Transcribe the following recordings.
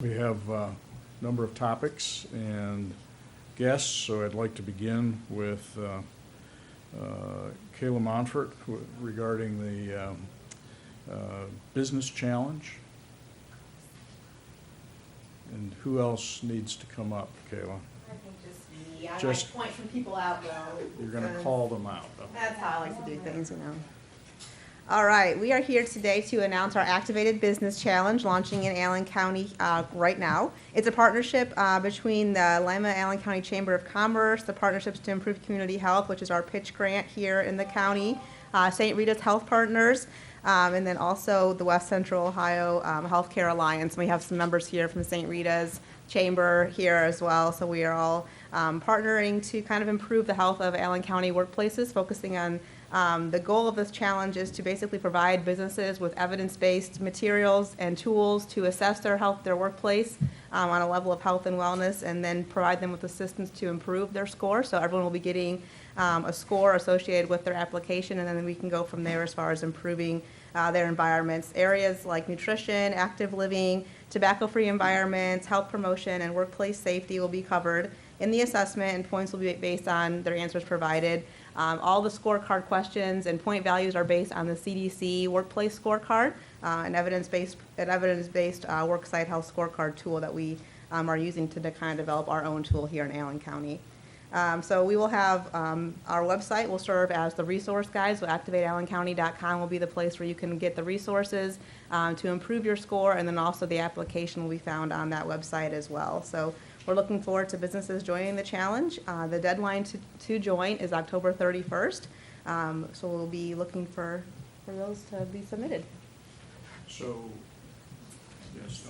We have a number of topics and guests, so I'd like to begin with Kayla Monfort regarding the business challenge. And who else needs to come up, Kayla? I think just me. I Just- might point some people out though. You're going to because call them out. That's how I like to do things, All right, we are here today to announce our Activated Business Challenge launching in Allen County right now. It's a partnership between the Lima Allen County Chamber of Commerce, the Partnerships to Improve Community Health, which is our pitch grant here in the county, St. Rita's Health Partners, and then also the West Central Ohio Healthcare Alliance. We have some members here from St. Rita's Chamber here as well, so we are all partnering to kind of improve the health of Allen County workplaces, focusing on the goal of this challenge is to basically provide businesses with evidence-based materials and tools to assess their health, their workplace on a level of health and wellness, and then provide them with assistance to improve their score. So everyone will be getting a score associated with their application, and then we can go from there as far as improving their environments. Areas like nutrition, active living, tobacco-free environments, health promotion, and workplace safety will be covered in the assessment, and points will be based on their answers provided. All the scorecard questions and point values are based on the CDC workplace scorecard, an evidence-based worksite health scorecard tool that we are using to kind of develop our own tool here in Allen County. So we will have our website will serve as the resource guide, so activateallencounty.com will be the place where you can get the resources to improve your score, and then also the application will be found on that website as well. So we're looking forward to businesses joining the challenge. The deadline to join is October 31st, so we'll be looking for those to be submitted. So, yes,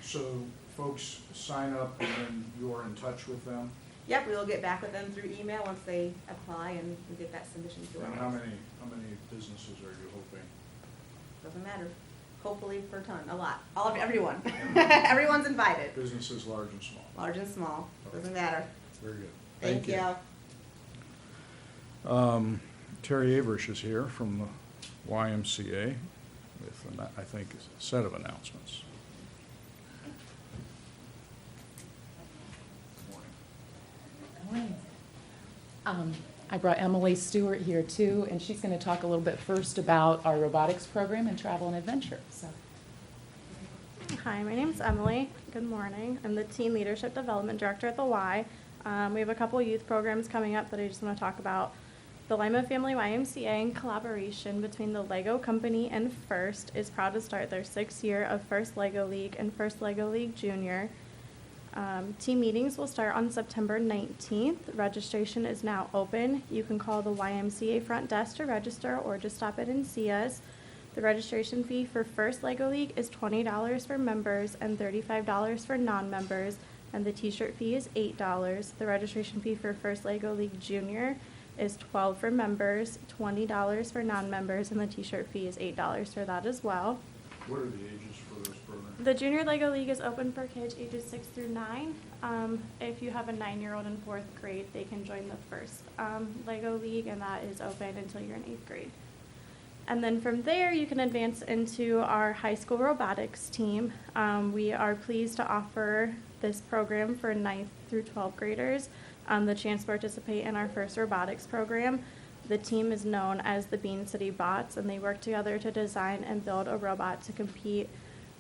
so folks sign up and then you're in touch with them? Yep, we will get back with them through email once they apply, and we get that submission to And us. how many businesses are you hoping? Doesn't matter. Hopefully for a ton, a lot. Everyone. Everyone's invited. Businesses large and small. Large and small, doesn't matter. Very good. Thank you. Terri Averisch is here from the YMCA with, I think, a set of announcements. Good morning. I brought Emily Stewart here too, and she's going to talk a little bit first about our robotics program and travel and adventure. So. Hi, my name's Emily. Good morning. I'm the Teen Leadership Development Director at the Y. We have a couple youth programs coming up that I just want to talk about. The Lima Family YMCA, in collaboration between the Lego Company and First, is proud to start their 6th year of First Lego League and First Lego League Junior. Team meetings will start on September 19th. Registration is now open. You can call the YMCA front desk to register or just stop in and see us. The registration fee for First Lego League is $20 for members and $35 for non-members, and the t-shirt fee is $8. The registration fee for First Lego League Junior is $12 for members, $20 for non-members, and the t-shirt fee is $8 for that as well. What are the ages for this program? The Junior Lego League is open for kids ages 6 through 9. If you have a 9-year-old in 4th grade, they can join the First Lego League, and that is open until you're in 8th grade. And then from there, you can advance into our high school robotics team. We are pleased to offer this program for 9th through 12th graders the chance to participate in our first robotics program. The team is known as the Bean City Bots, and they work together to design and build a robot to compete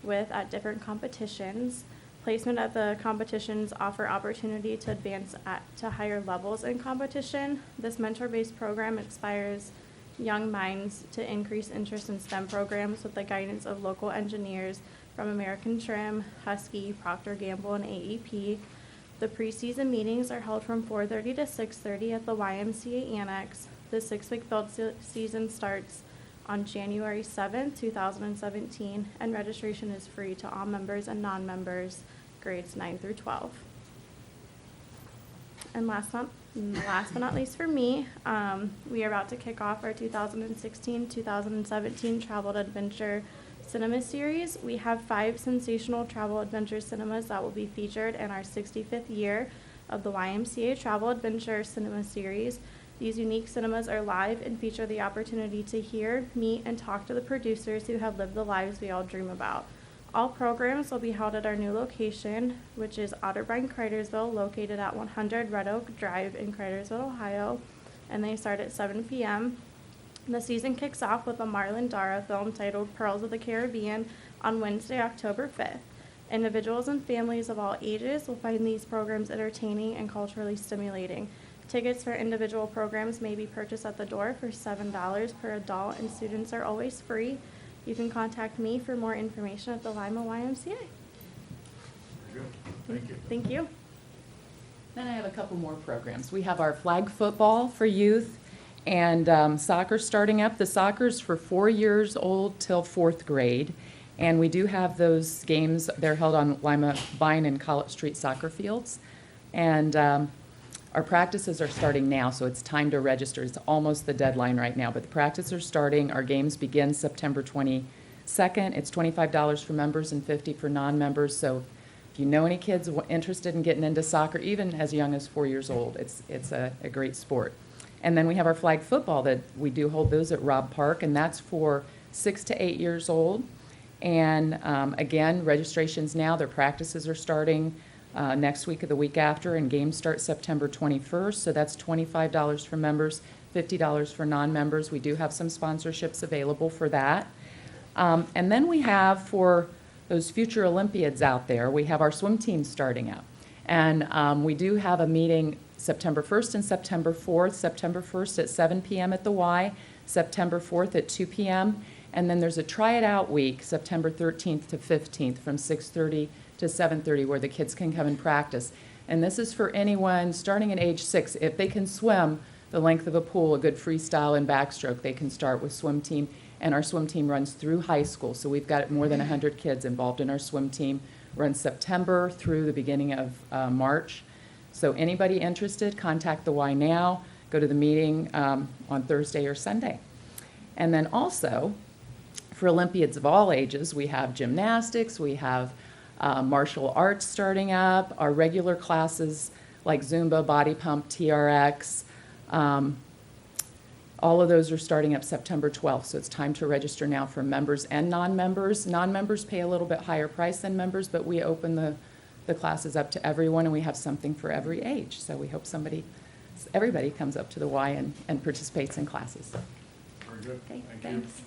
with at different competitions. Placement at the competitions offer opportunity to advance to higher levels in competition. This mentor-based program inspires young minds to increase interest in STEM programs with the guidance of local engineers from American Trim, Husky, Procter & Gamble, and AEP. The preseason meetings are held from 4:30 to 6:30 at the YMCA Annex. The 6-week build season starts on January 7th, 2017, and registration is free to all members and non-members, grades 9 through 12. And last but not least for me, we are about to kick off our 2016-2017 Travel Adventure Cinema Series. We have 5 sensational travel adventure cinemas that will be featured in our 65th year of the YMCA Travel Adventure Cinema Series. These unique cinemas are live and feature the opportunity to hear, meet, and talk to the producers who have lived the lives we all dream about. All programs will be held at our new location, which is Otterbein, Cridersville, located at 100 Red Oak Drive in Cridersville, Ohio, and they start at 7 p.m. The season kicks off with a Marlon Dara film titled Pearls of the Caribbean on Wednesday, October 5th. Individuals and families of all ages will find these programs entertaining and culturally stimulating. Tickets for individual programs may be purchased at the door for $7 per adult, and students are always free. You can contact me for more information at the Lima YMCA. Very good. Thank you. Thank you. Then I have a couple more programs. We have our flag football for youth and soccer starting up. The soccer's for 4 years old till 4th grade. And we do have those games. They're held on Lima Vine and College Street soccer fields. And our practices are starting now, so it's time to register. It's almost the deadline right now, but the practices are starting. Our games begin September 22nd. It's $25 for members and $50 for non-members. So if you know any kids interested in getting into soccer, even as young as 4 years old, it's a great sport. And then we have our flag football that we do hold those at Robb Park, and that's for 6 to 8 years old. And again, registrations now, their practices are starting next week or the week after, and games start September 21st. So that's $25 for members, $50 for non-members. We do have some sponsorships available for that. And then we have, for those future Olympiads out there, we have our swim team starting up. And we do have a meeting September 1st and September 4th. September 1st at 7 p.m. at the Y, September 4th at 2 p.m. And then there's a Try It Out week, September 13th to 15th, from 6:30 to 7:30, where the kids can come and practice. And this is for anyone starting at age 6. If they can swim the length of a pool, a good freestyle and backstroke, they can start with swim team. And our swim team runs through high school. So we've got more than 100 kids involved in our swim team. Runs September through the beginning of March. So anybody interested, contact the Y now. Go to the meeting on Thursday or Sunday. And then also, for Olympiads of all ages, we have gymnastics, we have martial arts starting up, our regular classes like Zumba, Body Pump, TRX, all of those are starting up September 12th, so it's time to register now for members and non-members. Non-members pay a little bit higher price than members, but we open the classes up to everyone, and we have something for every age. So we hope everybody comes up to the Y and participates in classes. Very good. Okay, Thank thanks. you.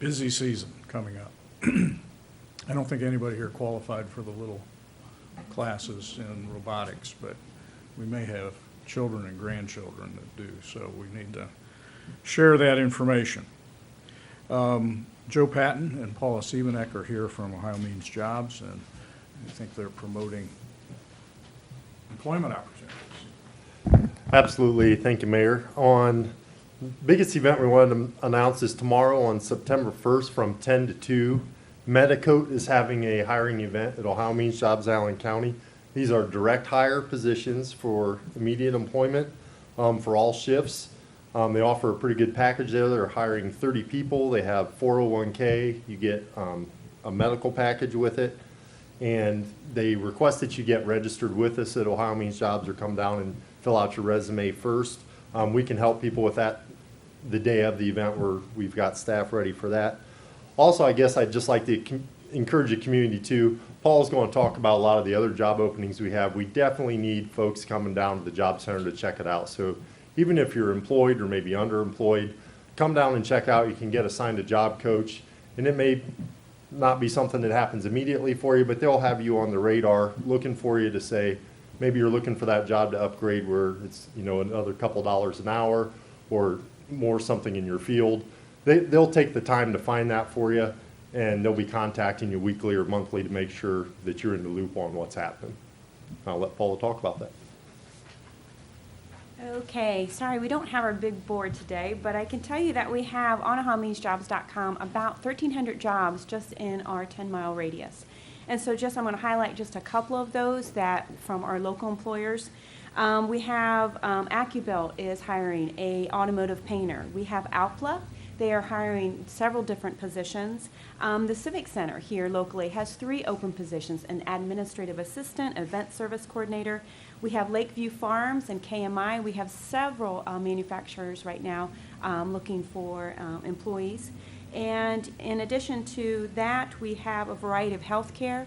Busy season coming up. I don't think anybody here qualified for the little classes in robotics, but we may have children and grandchildren that do, so we need to share that information. Joe Patton and Paula Seibeneck are here from Ohio Means Jobs, and I think they're promoting employment opportunities. Absolutely. Thank you, Mayor. Biggest event we wanted to announce is tomorrow on September 1st from 10 to 2. Metokote is having a hiring event at Ohio Means Jobs, Allen County. These are direct hire positions for immediate employment for all shifts. They offer a pretty good package there. They're hiring 30 people. They have 401k. You get a medical package with it. And they request that you get registered with us at Ohio Means Jobs or come down and fill out your resume first. We can help people with that the day of the event, where we've got staff ready for that. Also, I guess I'd just like to encourage the community too. Paul's going to talk about a lot of the other job openings we have. We definitely need folks coming down to the job center to check it out. So even if you're employed or maybe underemployed, come down and check out. You can get assigned a job coach, and it may not be something that happens immediately for you, but they'll have you on the radar looking for you to say, maybe you're looking for that job to upgrade where it's, another couple dollars an hour or more something in your field. They'll take the time to find that for you, and they'll be contacting you weekly or monthly to make sure that you're in the loop on what's happening. I'll let Paula talk about that. Okay, sorry, we don't have our big board today, but I can tell you that we have on OhioMeansJobs.com about 1,300 jobs just in our 10-mile radius. And so I'm going to highlight just a couple of those that from our local employers. We have AccuBuilt is hiring a automotive painter. We have Alpla. They are hiring several different positions. The Civic Center here locally has 3 open positions: an administrative assistant, event service coordinator. We have Lakeview Farms and KMI. We have several manufacturers right now looking for employees. And in addition to that, we have a variety of healthcare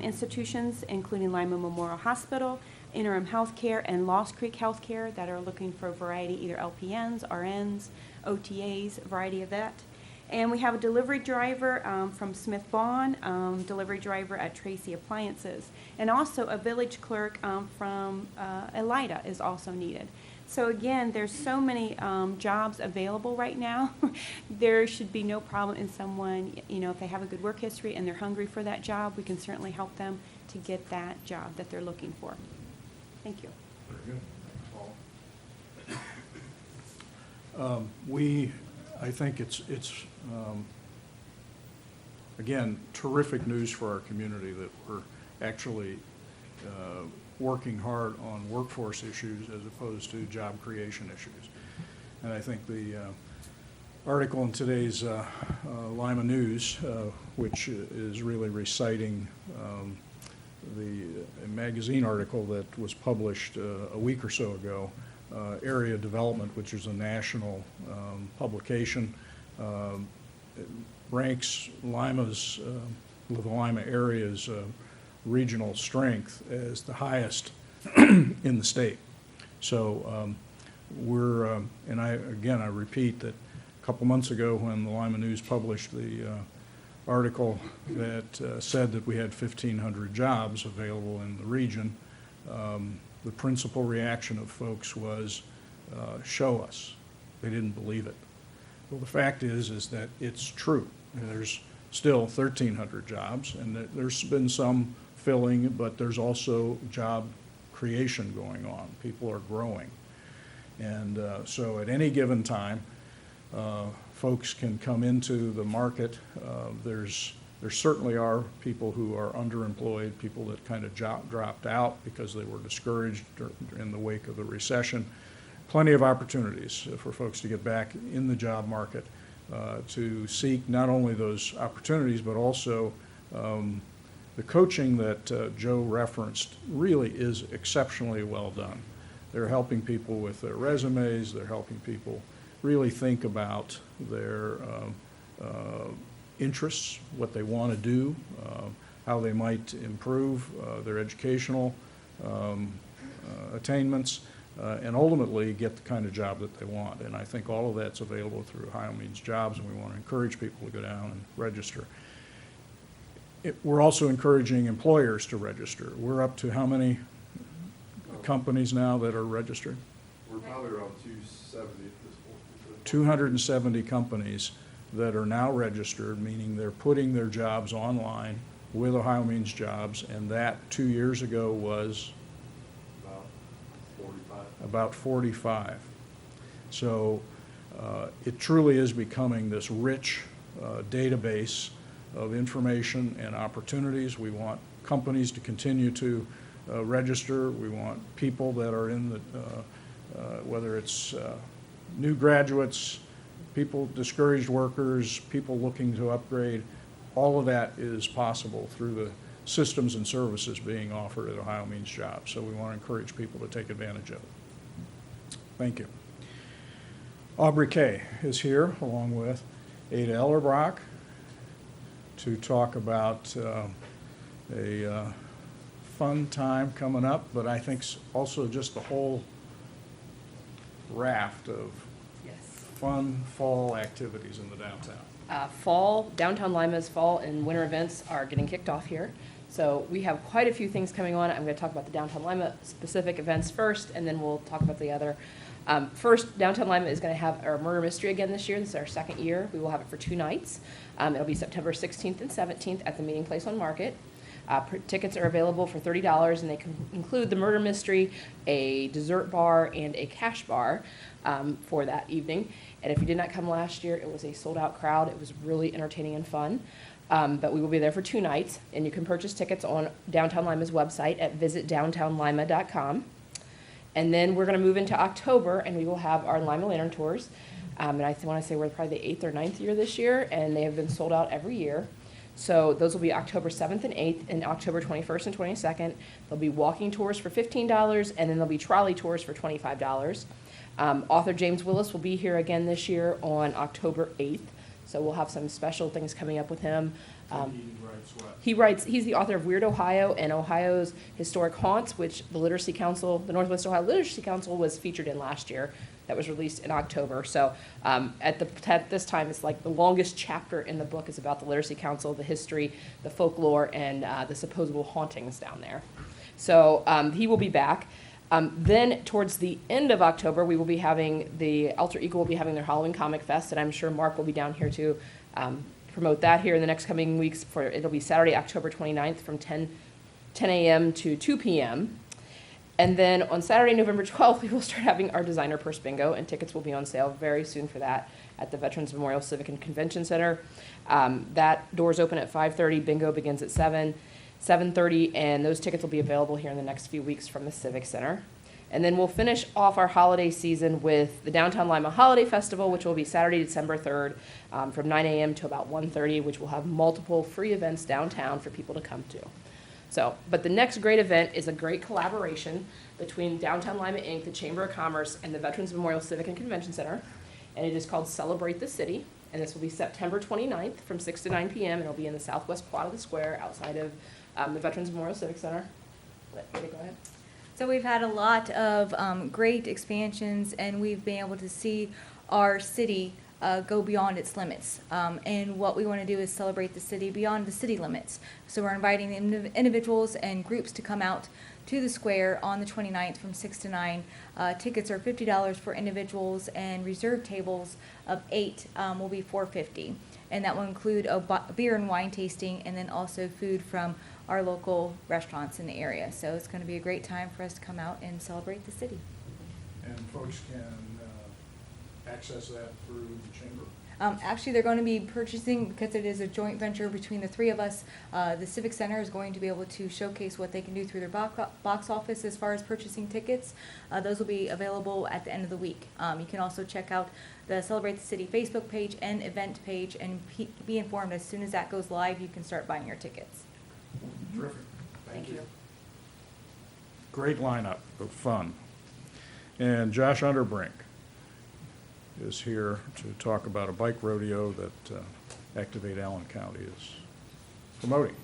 institutions, including Lima Memorial Hospital, Interim Healthcare, and Lost Creek Healthcare that are looking for a variety, either LPNs, RNs, OTAs, a variety of that. And we have a delivery driver from Smith Bond, delivery driver at Tracy Appliances. And also a village clerk from Elida is also needed. So again, there's so many jobs available right now. There should be no problem in someone, you know, if they have a good work history and they're hungry for that job, we can certainly help them to get that job that they're looking for. Thank you. Very good. Thanks, Paula. I think it's again, terrific news for our community that we're actually working hard on workforce issues as opposed to job creation issues. And I think the article in today's Lima News, which is really reciting a magazine article that was published a week or so ago, Area Development, which is a national publication, it ranks Lima's, the Lima area's regional strength as the highest in the state. So we're, and I repeat that a couple months ago when the Lima News published the article that said that we had 1,500 jobs available in the region, the principal reaction of folks was, show us. They didn't believe it. Well, the fact is that it's true. There's still 1,300 jobs, and there's been some filling, but there's also job creation going on. People are growing. And so at any given time, folks can come into the market. There certainly are people who are underemployed, people that kind of dropped out because they were discouraged in the wake of the recession. Plenty of opportunities for folks to get back in the job market, to seek not only those opportunities, but also the coaching that Joe referenced really is exceptionally well done. They're helping people with their resumes. They're helping people really think about their interests, what they want to do, how they might improve their educational attainments, and ultimately get the kind of job that they want. And I think all of that's available through Ohio Means Jobs, and we want to encourage people to go down and register. We're also encouraging employers to register. We're up to how many companies now that are registered? We're probably around 270 at this point. 270 companies that are now registered, meaning they're putting their jobs online with Ohio Means Jobs, and that 2 years ago was about 45. So it truly is becoming this rich database of information and opportunities. We want companies to continue to register. We want people that are in the, whether it's new graduates, people, discouraged workers, people looking to upgrade, all of that is possible through the systems and services being offered at Ohio Means Jobs. So we want to encourage people to take advantage of it. Thank you. Aubree Kaye is here along with Adah Ellerbrock to talk about a fun time coming up, but I think also just the whole raft of fun fall activities in the downtown. Downtown Lima's fall and winter events are getting kicked off here. So we have quite a few things coming on. I'm going to talk about the Downtown Lima specific events first, and then we'll talk about the other. First, Downtown Lima is going to have our murder mystery again this year. This is our second year. We will have it for 2 nights. It'll be September 16th and 17th at the Meeting Place on Market. Tickets are available for $30, and they can include the murder mystery, a dessert bar, and a cash bar for that evening. And if you did not come last year, it was a sold-out crowd. It was really entertaining and fun. But we will be there for 2 nights, and you can purchase tickets on Downtown Lima's website at visitdowntownlima.com. And then we're going to move into October, and we will have our Lima Lantern Tours. And I want to say we're probably the 8th or 9th year this year, and they have been sold out every year. So those will be October 7th and 8th and October 21st and 22nd. There'll be walking tours for $15, and then there'll be trolley tours for $25. Author James Willis will be here again this year on October 8th. So we'll have some special things coming up with him. He writes what? He's the author of Weird Ohio and Ohio's Historic Haunts, which the Literacy Council, the Northwest Ohio Literacy Council was featured in last year. That was released in October. So at this time, it's like the longest chapter in the book is about the Literacy Council, the history, the folklore, and the supposable hauntings down there. So he will be back. Then towards the end of October, we will be having the Alter Ego will be having their Halloween Comic Fest, and I'm sure Mark will be down here to promote that here in the next coming weeks. It'll be Saturday, October 29th from 10 a.m. to 2 p.m. And then on Saturday, November 12th, we will start having our designer purse bingo, and tickets will be on sale very soon for that at the Veterans Memorial Civic and Convention Center. That doors open at 5:30. Bingo begins at 7:30, and those tickets will be available here in the next few weeks from the Civic Center. And then we'll finish off our holiday season with the Downtown Lima Holiday Festival, which will be Saturday, December 3rd, from 9 a.m. to about 1:30, which will have multiple free events downtown for people to come to. So, but the next great event is a great collaboration between Downtown Lima, Inc., the Chamber of Commerce, and the Veterans Memorial Civic and Convention Center, and it is called Celebrate the City, and this will be September 29th from 6 to 9 p.m., and it'll be in the southwest quad of the square outside of the Veterans Memorial Civic Center. Go ahead. So we've had a lot of great expansions, and we've been able to see our city go beyond its limits. And what we want to do is celebrate the city beyond the city limits. So we're inviting individuals and groups to come out to the square on the 29th from 6 to 9. Tickets are $50 for individuals, and reserved tables of 8 will be $4.50. And that will include a beer and wine tasting, and then also food from our local restaurants in the area. So it's going to be a great time for us to come out and celebrate the city. And folks can access that through the chamber? Actually, they're going to be purchasing, because it is a joint venture between the three of us. The Civic Center is going to be able to showcase what they can do through their box office as far as purchasing tickets. Those will be available at the end of the week. You can also check out the Celebrate the City Facebook page and event page, and be informed as soon as that goes live, you can start buying your tickets. Terrific. Thank you. Great lineup of fun. And Josh Unterbrink is here to talk about a bike rodeo that Activate Allen County is promoting.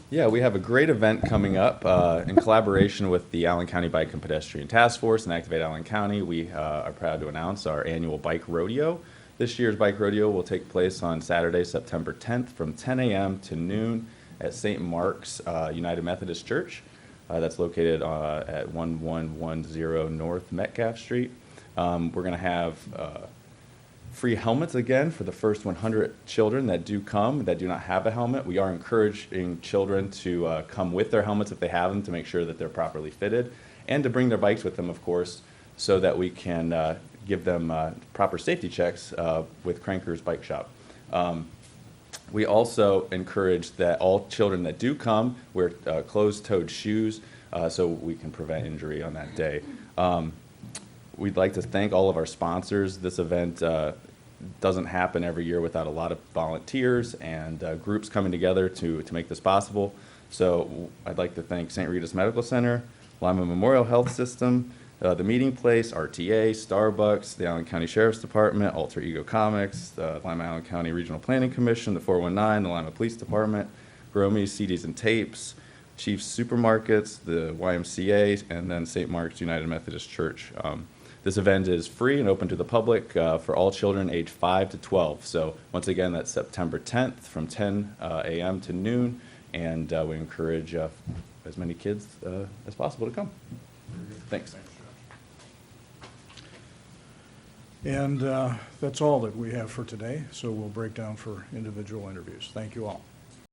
Yeah, we have a great event coming up in collaboration with the Allen County Bike and Pedestrian Task Force and Activate Allen County. We are proud to announce our annual bike rodeo. This year's bike rodeo will take place on Saturday, September 10th from 10 a.m. to noon at St. Mark's United Methodist Church. That's located at 1110 North Metcalf Street. We're going to have free helmets again for the first 100 children that do come that do not have a helmet. We are encouraging children to come with their helmets if they have them, to make sure that they're properly fitted, and to bring their bikes with them, of course, so that we can give them proper safety checks with Cranker's Bike Shop. We also encourage that all children that do come wear closed-toed shoes so we can prevent injury on that day. We'd like to thank all of our sponsors. This event doesn't happen every year without a lot of volunteers and groups coming together to make this possible. So I'd like to thank St. Rita's Medical Center, Lima Memorial Health System, the Meeting Place, RTA, Starbucks, the Allen County Sheriff's Department, Alter Ego Comics, the Lima Allen County Regional Planning Commission, the 419, the Lima Police Department, Gromies, CDs and Tapes, Chief's Supermarkets, the YMCA, and then St. Mark's United Methodist Church. This event is free and open to the public for all children age 5 to 12. So once again, that's September 10th from 10 a.m. to noon, and we encourage as many kids as possible to come. Thanks. And that's all that we have for today, so we'll break down for individual interviews. Thank you all.